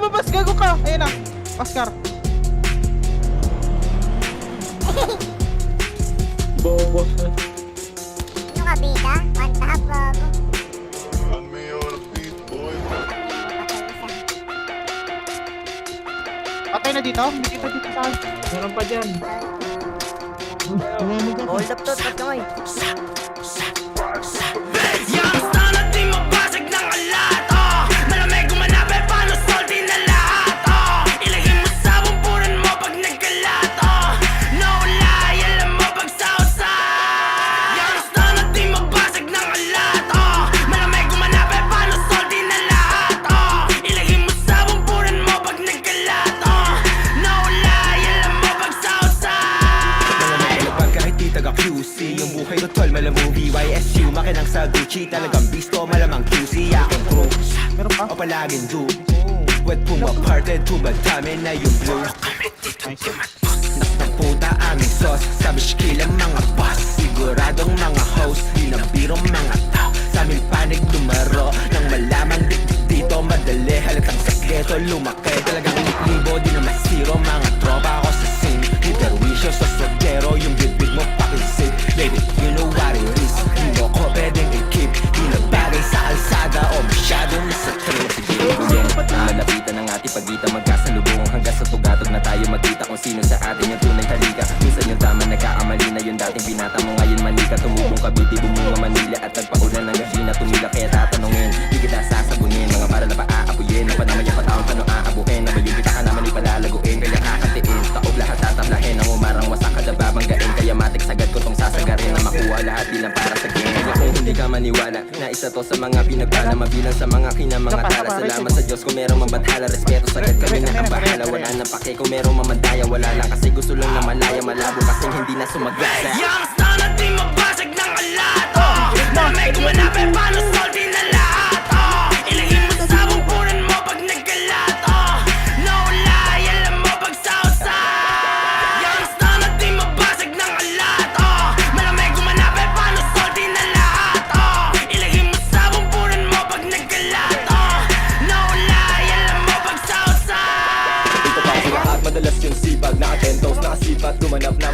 Mabas, gago ka! Ayun na, Oscar. Bobo. Yung kabida, one tap, bago. Put me on a beat, boy. Patay na dito? Hindi kita dito sa akin. Meron pa dyan. Hold up to, pagkamay. Yang sana di mabasag ng alat, malamig gumanapin, paano salty na lahat, ilagay mo sa bumpuran mo pag nagkalat, no lie, alam mo pag sausay. Yang sana di mabasag ng alat, malamig gumanapin, paano salty na lahat, ilagay mo sa bumpuran mo pag nagkalat, no lie, alam mo pag sausay. Pag kahit di taga-QC yung buhay ko tol, malamang BYSU makinang sa Gucci, talagang bisto, malamang QC aking crew. Meron pa? O palaging do Wet pumaparted, tumadami na yung blue. Ng puta aming sauce, sabi shkill ang mga boss. Siguradong mga host, di na birong mga tao. Sa aming panig lumaro, nang malamang dito madali. Halatang sakreto lumaki, talagang libo, di na masiro. Mga tropa ako sa scene, di perwisyo sa sodero. Yung bibig mo pakinsig, baby, you know what it is. Di mo ko pwedeng i-keep, di na bagay sa kalsada o masyadong nasa train. Lalapitan ng ating pagitan, magkasalubong hanggang sa tugatog na tayo magkita kung sino sa atin yung tunay halika. Minsan yung tama nagkakamali na yung dating binata mo, ngayon manika. Tumubong Cavite, bumunga Manila at nagpaulan ng gabina. Tumila kaya tatanungin, di kita sasabunin. Mga para na paaapuyin, na panamay ang pataon paano aabuhin. Na bayong kita ka naman ipalalaguin, kaya kakatiin. Taob lahat tatablahin, ang umarang wasak kada babanggain. Kaya matik sagad ko tong sasagarin, na makuha lahat bilang para sa game. Kaya kung hindi ka maniwala, na isa to sa mga pinagpala, mabilang sa mga kinamanga tara. Salamat sa Diyos kung merong mabathala, respeto sagad kami na ang bahala. Wala nang pake kung merong mamandaya, wala lang kasi gusto lang na malaya. Malabo kasing hindi na sumagasa. Yang sana di mabasag ng alat, malamig gumanapin, paano salty na lahat, ilagay mo sa bumpuran mo pag nagkalat, no lie, alam mo pag sausay. Yang sana di mabasag ng alat, malamig gumanapin, paano salty na lahat, ilagay mo sa bumpuran mo pag nagkalat, no lie, alam mo pag sausay. Dito pa sa lahat, madalas yung sibag, naka-10 toes, nakasipat, gumanap na